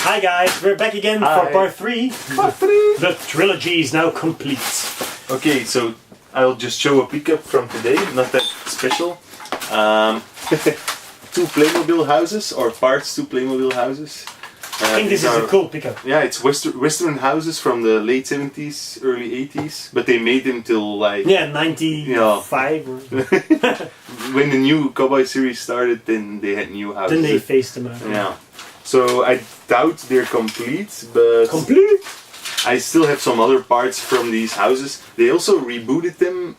Hi guys, we're back again for part 3. Part 3! The trilogy is now complete. Okay, so I'll just show a pickup from today, not that special. 2 Playmobil houses, or parts to Playmobil houses. I think this is a cool pickup. Yeah, it's Western houses from the late 70s, early 80s, but they made them till like... Yeah, 95 or... When the new Cowboy series started, then they had new houses. Then they phased them out. Yeah. So I doubt they're complete, but... Complete? I still have some other parts from these houses. They also rebooted them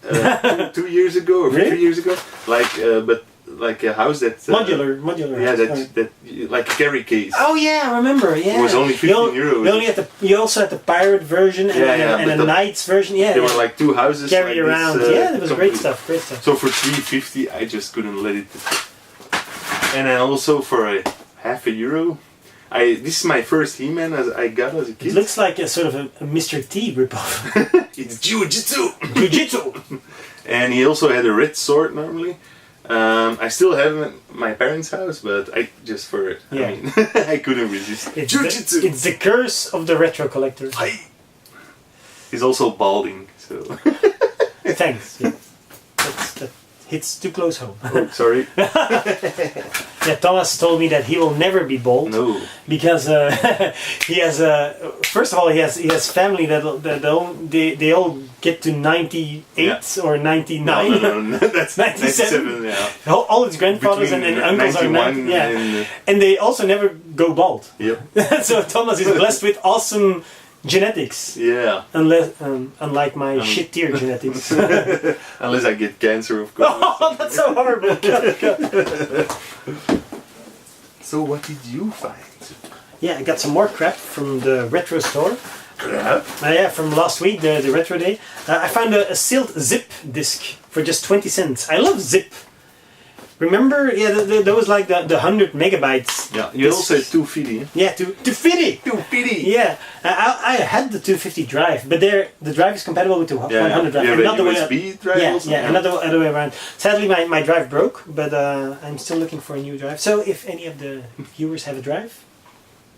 2 years ago, or really? 3 years ago. Like a house that... modular. Yeah, that like a carry case. Oh yeah, I remember. Yeah. It was only 15 euros. You also had the pirate version and a knight's version. Yeah. There were like 2 houses. Carry like around. This, yeah, it was great stuff. Great stuff. So for 3.50, I just couldn't let it. And then also for €0.50. This is my first He-Man I got as a kid. It looks like a sort of a Mr. T ripoff. It's Jiu-Jitsu! Jiu-Jitsu! And he also had a red sword normally. I still have him at my parents' house, but I mean, I couldn't resist. Jiu-Jitsu! It's the curse of the retro collector. He's also balding, so... Thanks. Yeah. That hits too close home. Oh, sorry. Yeah, Thomas told me that he will never be bald. No. Because he has first of all he has family that they all get to 98 or 99. No, that's 97. Yeah. All his grandfathers and uncles are 90, and they also never go bald. Yep. So Thomas is blessed with awesome genetics. Yeah. Unlike my shit tier genetics. Unless I get cancer, of course. Oh, that's so horrible. So what did you find? Yeah, I got some more crap from the retro store. Crap? Yeah, from last week, the retro day. I found a sealed zip disc for just 20 cents. I love zip. Remember, those like the 100 megabytes. Yeah, you also had 250. Yeah, 250. 250. Yeah, I had the 250 drive, but the drive is compatible with the 100 drive. You have a USB drive also? Yeah, not the other way around. Sadly, my drive broke, but I'm still looking for a new drive. So if any of the viewers have a drive,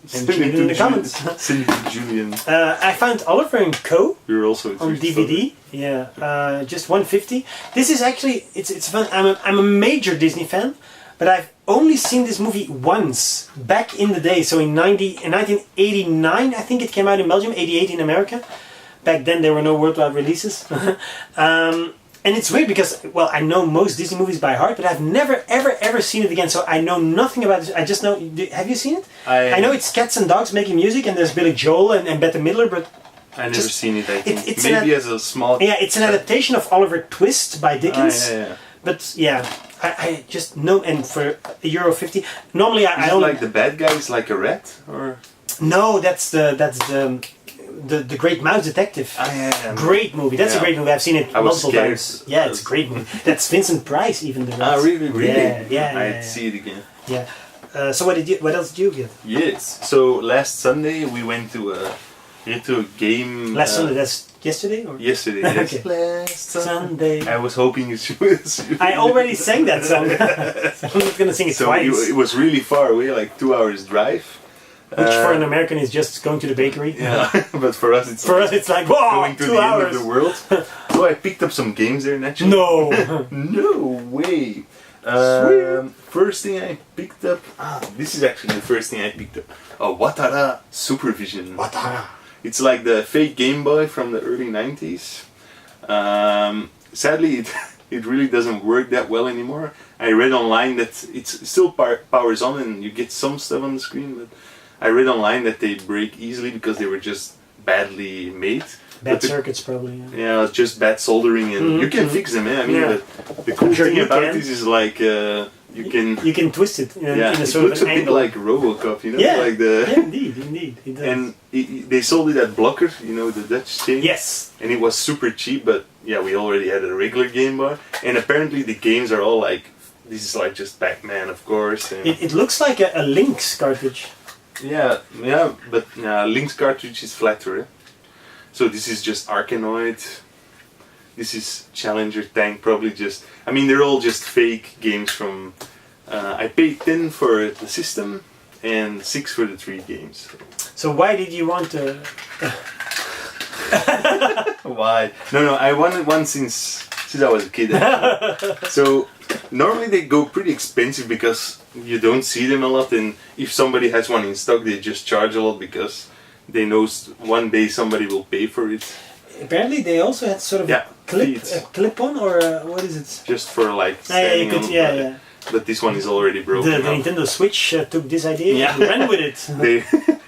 send it in the comments. Send it to Julian. I found Oliver & Co. You're also on DVD. Yeah, just 150. This is actually it's fun. I'm a major Disney fan, but I've only seen this movie once back in the day. So in 1989, I think it came out in Belgium. 88 in America. Back then there were no worldwide releases. And it's weird because, well, I know most Disney movies by heart, but I've never, ever seen it again. So I know nothing about this. I just know... Have you seen it? I know it's cats and dogs making music, and there's Billy Joel and Bette Midler, but... I've never seen it, I think. Maybe as a small... Yeah, it's an adaptation of Oliver Twist by Dickens. Yeah. But, yeah, I just know... And for €1.50... Normally, I only... only... like the bad guy is like a rat, or...? No, that's the Great Mouse Detective. Great movie. That's a great movie. I've seen it multiple times. Yeah, it's a great movie. That's Vincent Price, even the rest. Really? Yeah. I'd see it again. Yeah. So what else did you get? Yes. So last Sunday we went to a game. Last Sunday. That's yesterday, or yesterday? Yes. Okay. Last Sunday. I was hoping it was. I already sang that song. So I'm not gonna sing it twice. So it was really far away, like 2 hours drive. Which for an American is just going to the bakery. Yeah, but for us it's like, whoa, going to 2 the hours. end of the world. So I picked up some games there naturally. No, no way. First thing I picked up. This is actually the first thing I picked up. Watara Supervision. Watara. It's like the fake Game Boy from the early 90s. Sadly, it really doesn't work that well anymore. I read online that it's still powers on and you get some stuff on the screen, but I read online that they break easily because they were just badly made. Bad circuits probably. Yeah, it's just bad soldering, and you can fix them. I mean, the cool thing about this is like you can twist it. In a it sort looks of a an bit angle. like RoboCop, you know, Yeah, like the. Yeah, indeed, it does. And they sold it at Blokker, you know, the Dutch chain. Yes. And it was super cheap, but yeah, we already had a regular Game Boy, and apparently the games are all like this is like just Pac-Man, of course. And it looks like a Lynx cartridge. Yeah, but Link's cartridge is flatter. So this is just Arkanoid. This is Challenger Tank, probably just... I mean, they're all just fake games from... I paid 10 for the system, and 6 for the 3 games. So why did you want to? Why? No, I wanted one since I was a kid. So normally they go pretty expensive because you don't see them a lot, and if somebody has one in stock, they just charge a lot because they know one day somebody will pay for it. Apparently, they also had sort of a clip-on, or what is it? Just for like standing on. Yeah. But this one is already broken. The Nintendo Switch took this idea and ran with it.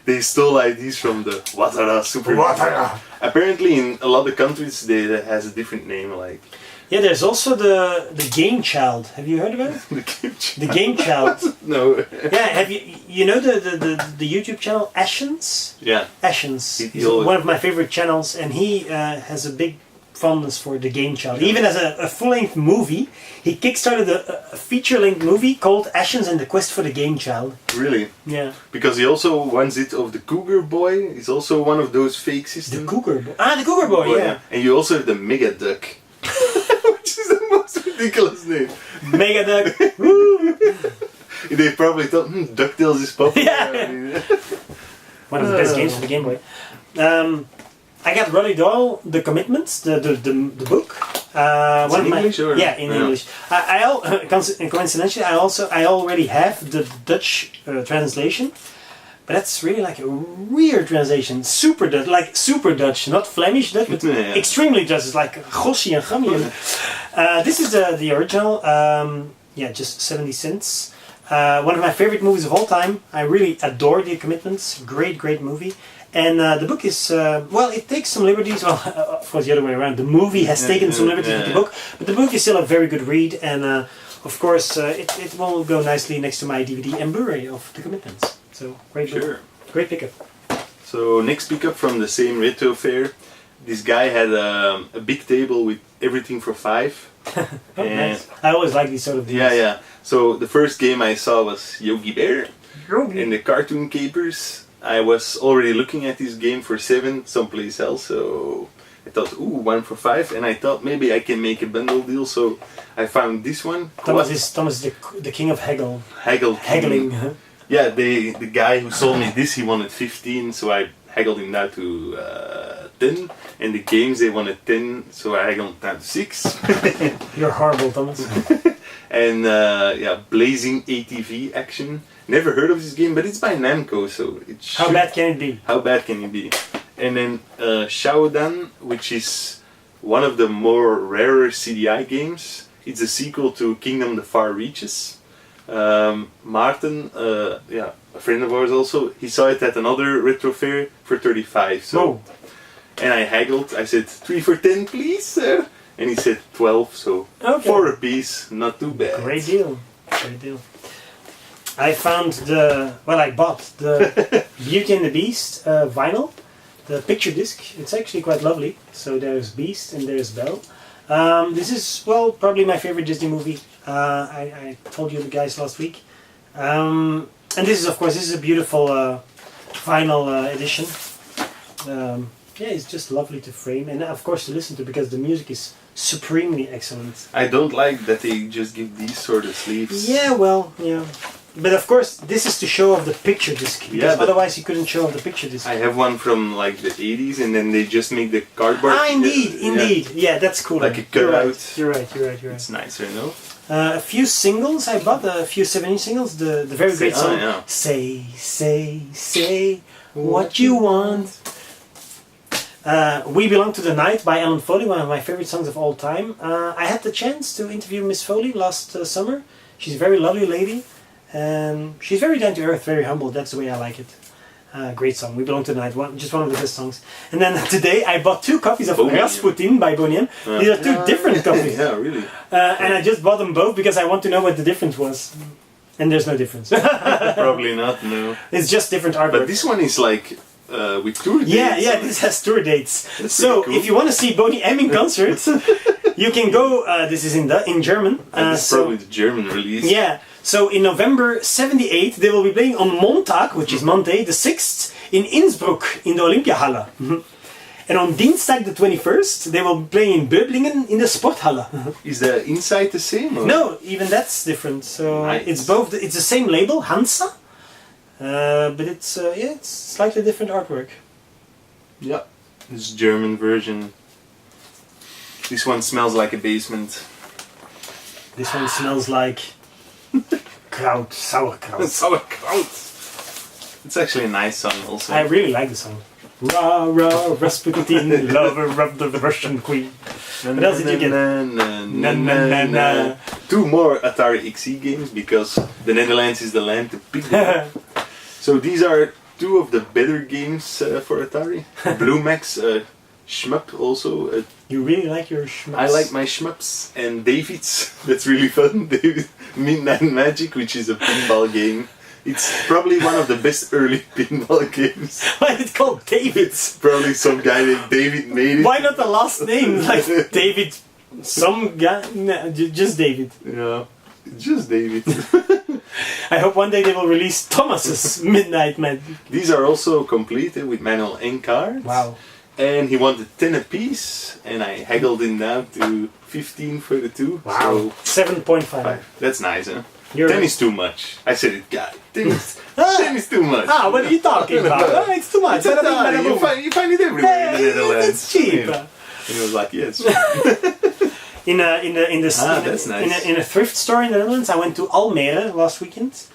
They stole ideas from the Watara Super. Watara. Apparently, in a lot of countries, it has a different name. Like there's also the Game Child. Have you heard about it? The Game Child. No. Yeah, have you know the YouTube channel Ashens? Yeah. Ashens. He's one of my favorite channels, and he has a big fondness for the Game Child. Yeah. Even as a full-length movie, he kickstarted a feature-length movie called Ashens and the Quest for the Game Child. Really? Yeah. Because he also wants it of the Cougar Boy. He's also one of those fake systems. The Cougar Boy. Ah, the Cougar Boy, yeah. And you also have the Mega Duck. Which is the most ridiculous name. Mega Duck. They probably thought, DuckTales is popular. Yeah. One of the best games for the Game Boy. I got Roddy Doyle, The Commitments, the book. In English? Or? Yeah, in English. Coincidentally, I already have the Dutch translation, but that's really like a weird translation. Super Dutch, not Flemish Dutch, but extremely Dutch. It's like Gossie and Gammy. This is the original. Just 70 cents. One of my favorite movies of all time. I really adore The Commitments. Great movie. And the book is, it takes some liberties. Well, of course, the other way around. The movie has taken some liberties with the book, but the book is still a very good read. And of course, it will go nicely next to my DVD and Blu-ray of The Commitments. So, great book. Great pickup. So, next pickup from the same retro fair. This guy had a big table with everything for 5. Nice. I always like these sort of deals. Yeah. So, the first game I saw was Yogi Bear and the Cartoon Capers. I was already looking at this game for 7 someplace else, so I thought, 1 for 5, and I thought maybe I can make a bundle deal, so I found this one. Thomas is the king of haggle. Haggling. Yeah, the guy who sold me this, he wanted 15, so I haggled him down to 10, and the games they wanted 10, so I haggled down to 6. You're horrible, Thomas. And Blazing ATV action. Never heard of this game, but it's by Namco, so it's... How bad can it be? How bad can it be? And then Shaodan, which is one of the more rarer CDI games. It's a sequel to Kingdom the Far Reaches. Martin, a friend of ours also, he saw it at another retro fair for 35. So, and I haggled. I said 3 for 10, please, sir. And he said 12, so 4 a piece, not too bad. Great deal. I found I bought the Beauty and the Beast vinyl, the picture disc. It's actually quite lovely. So there's Beast and there's Belle. This is, probably my favorite Disney movie. I told you the guys last week. And this is, of course, a beautiful vinyl edition. It's just lovely to frame and, of course, to listen to because the music is supremely excellent. I don't like that they just give these sort of sleeves. Yeah. But of course, this is to show off the picture disc. Because otherwise, you couldn't show off the picture disc. I have one from like the 80s, and then they just make the cardboard. Indeed. Yeah, that's cool. Like a cutout. You're right. It's nicer, no? A few singles I bought, a few 7-inch singles. The very great song. Say what you want. We Belong to the Night by Ellen Foley, one of my favorite songs of all time. I had the chance to interview Miss Foley last summer. She's a very lovely lady. And she's very down to earth, very humble. That's the way I like it. Great song. We Belong to the Night. Just one of the best songs. And then today I bought 2 copies of Rasputin by Boney M. These are 2 different copies. Yeah, really. And I just bought them both because I want to know what the difference was. And there's no difference. Probably not, no. It's just different artwork. But this one is like with tour dates. Yeah, this has tour dates. So cool. if you want to see Boney M in concert, you can go. This is in German. This is probably the German release. Yeah. So in November 78, they will be playing on Montag, which is Monday, the 6th, in Innsbruck, in the Olympiahalle. And on Dienstag, the 21st, they will be playing in Böblingen, in the Sporthalle. Is the inside the same? Or? No, even that's different. So nice. it's both. It's the same label, Hansa. But it's yeah, it's slightly different artwork. Yeah, this German version. This one smells like a basement. This one smells like kraut, sauerkraut. Sauerkraut. It's actually a nice song also. I really like the song. Rah rah Rasputin, lover of the Russian queen. What else did you get? Na, na, na. 2 more Atari XE games because the Netherlands is the land to pick them. So these are 2 of the better games for Atari. Blue Max, Shmup also. You really like your shmups? I like my shmups. And David's, that's really fun. David Midnight Magic, which is a pinball game. It's probably one of the best early pinball games. Why is it called David's? Probably some guy named David made it. Why not the last name? Like David, some guy? No, just David. Yeah, just David. I hope one day they will release Thomas's Midnight Magic. These are also completed with manual and cards. Wow. And he wanted 10 apiece, and I haggled him down to 15 for the 2. Wow. So 7.5. that's nice, huh? You're 10 is too much. I said it, God. 10 is too much. Ah, what are you talking about? It's too much. It's Atari. You find it everywhere in the Netherlands. It's cheap. Yeah. And he was like, yes. That's nice. In a thrift store in the Netherlands, I went to Almere last weekend.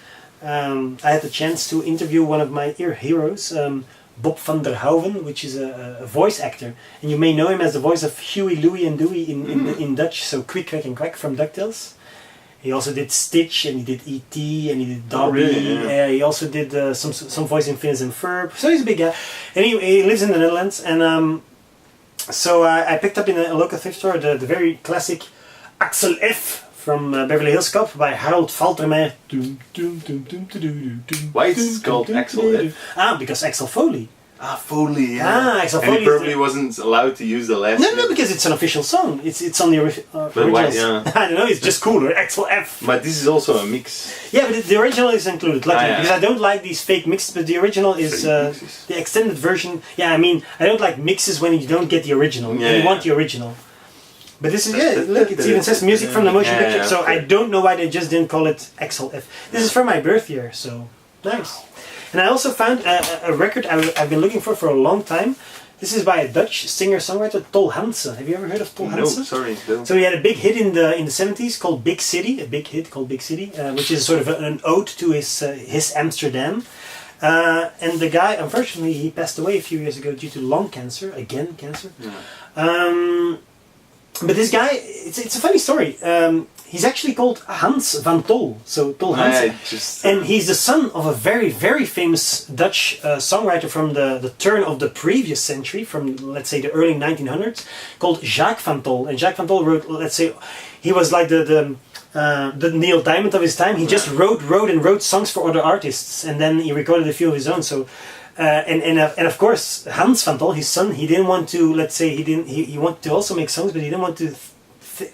I had the chance to interview one of my heroes, Bob van der Houwen, which is a voice actor, and you may know him as the voice of Huey, Louie, and Dewey in Dutch. So Quick, Quack, and Quack from DuckTales. He also did Stitch, and he did E.T., and he did Dobby. Really? Yeah. He also did some voice in Phineas and Ferb. So he's a big guy, and he lives in the Netherlands. And so I picked up in a local thrift store the very classic Axel F from Beverly Hills Cop by Harold Faltermeyer. Why is it called Axel F? Because Axel Foley. Foley, yeah. Axel and Foley. he probably wasn't allowed to use the last No, name. because it's an official song. It's on the original. Why, yeah. I don't know. It's just cooler. Axel F. But this is also a mix. Yeah, but the original is included. Luckily, Yeah. because I don't like these fake mixes. But the original is the extended version. Yeah, I mean, I don't like mixes when you don't get the original. Yeah, you want the original. But this is look. It even says music from the motion picture. So I don't know why they just didn't call it Axel F. This is from my birth year. So nice. And I also found a record I've been looking for a long time. This is by a Dutch singer-songwriter, Tol Hansen. Have you ever heard of Tol Hansen? No, sorry. No. So he had a big hit in the 70s called Big City, which is sort of an ode to his Amsterdam. And the guy, unfortunately, he passed away a few years ago due to lung cancer, again cancer. Yeah. But this guy, it's a funny story. He's actually called Hans van Tol, so Tol Hansen. And he's the son of a very, very famous Dutch songwriter from the turn of the previous century, from, let's say, the early 1900s, called Jacques van Tol. And Jacques van Tol wrote, let's say, he was like the Neil Diamond of his time. He just wrote songs for other artists, and then he recorded a few of his own. So, and of course, Hans van Tol, his son, he didn't want to, let's say, he wanted to also make songs, but he didn't want to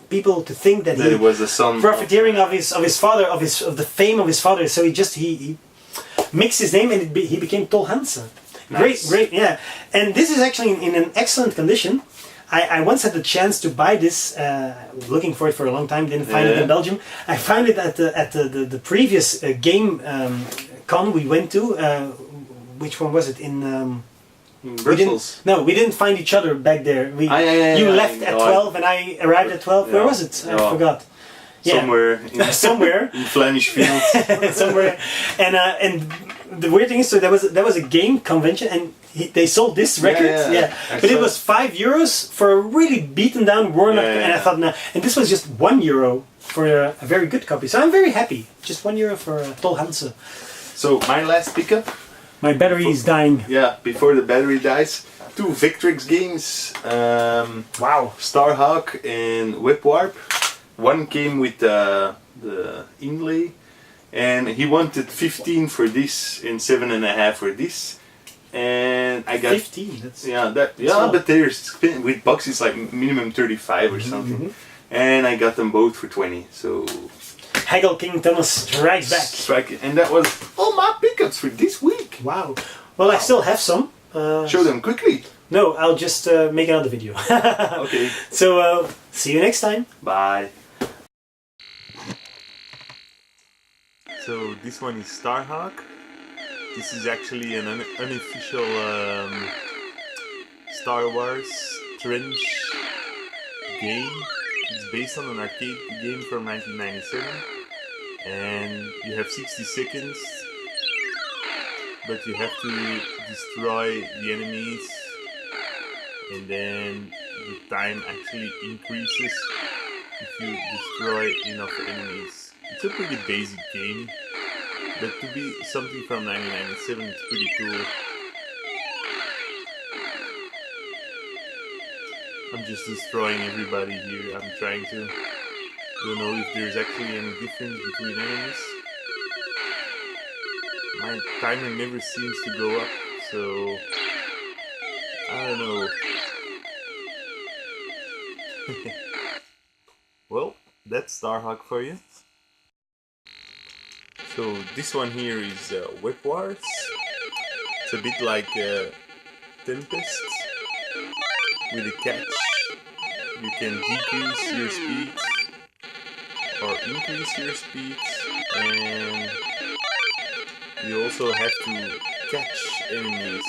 people to think that he was a son profiteering of his father, of the fame of his father. So he mixed his name, and he became Tol Hansen. Nice. Great, yeah. And this is actually in an excellent condition. I once had the chance to buy this, looking for it for a long time, didn't find it in Belgium. I found it at the previous game con we went to. Which one was it? In Brussels. We didn't find each other back there. You left at 12 and I arrived at 12. Where was it? I forgot. Somewhere. Somewhere. In Flemish fields. Somewhere. And the weird thing is, so there was a game convention, and they sold this record. But it was €5 for a really beaten down, worn up. And I thought, nah. And this was just €1 for a very good copy. So I'm very happy. Just €1 for Tol Hansen. So my last pickup. My battery is dying. Yeah, before the battery dies. 2 Victrix games. Wow. Starhawk and Whip Warp. One came with the inlay. And he wanted 15 for this and 7.5 for this. And I got 15. That's but there's with boxes like minimum 35 or something. Mm-hmm. And I got them both for 20. So Haggle King Thomas strikes back. And that was all my pickups for this week. Wow. Well, I still have some. Show them quickly. No, I'll just make another video. Okay. So, see you next time. Bye. So this one is Starhawk. This is actually an unofficial Star Wars Trench game. It's based on an arcade game from 1997, and you have 60 seconds, but you have to destroy the enemies, and then the time actually increases if you destroy enough enemies. It's a pretty basic game, but to be something from 1997, it's pretty cool. I'm just destroying everybody here. I'm trying to. Don't know if there's actually any difference between enemies. My timer never seems to go up, so I don't know. Well, that's Starhawk for you. So this one here is Web Wars. It's a bit like Tempest with a catch. You can decrease your speeds or increase your speeds, and you also have to catch enemies.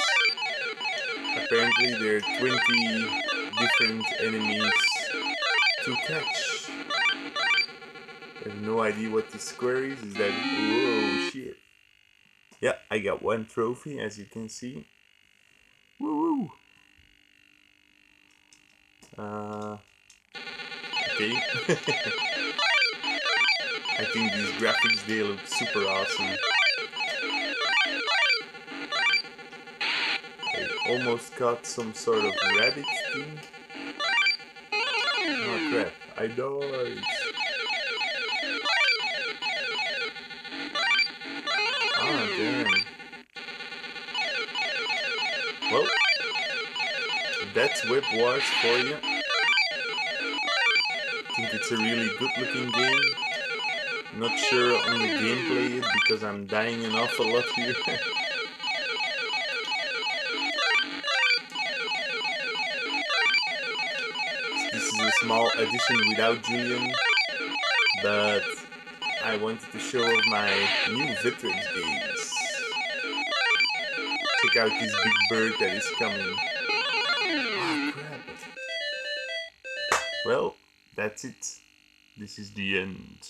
Apparently there are 20 different enemies to catch. I have no idea what the square is. Is that... Whoa, shit. Yeah, I got one trophy, as you can see. Woo! Okay. I think these graphics, they look super awesome. I almost caught some sort of rabbit thing. Oh crap, I died. Ah, damn. Well, that's Web Wars for you. I think it's a really good looking game. Not sure on the gameplay yet because I'm dying an awful lot here. This is a small edition without Julian, but I wanted to show off my new Vitrix games. Check out this big bird that is coming. Oh crap. Well, that's it. This is the end.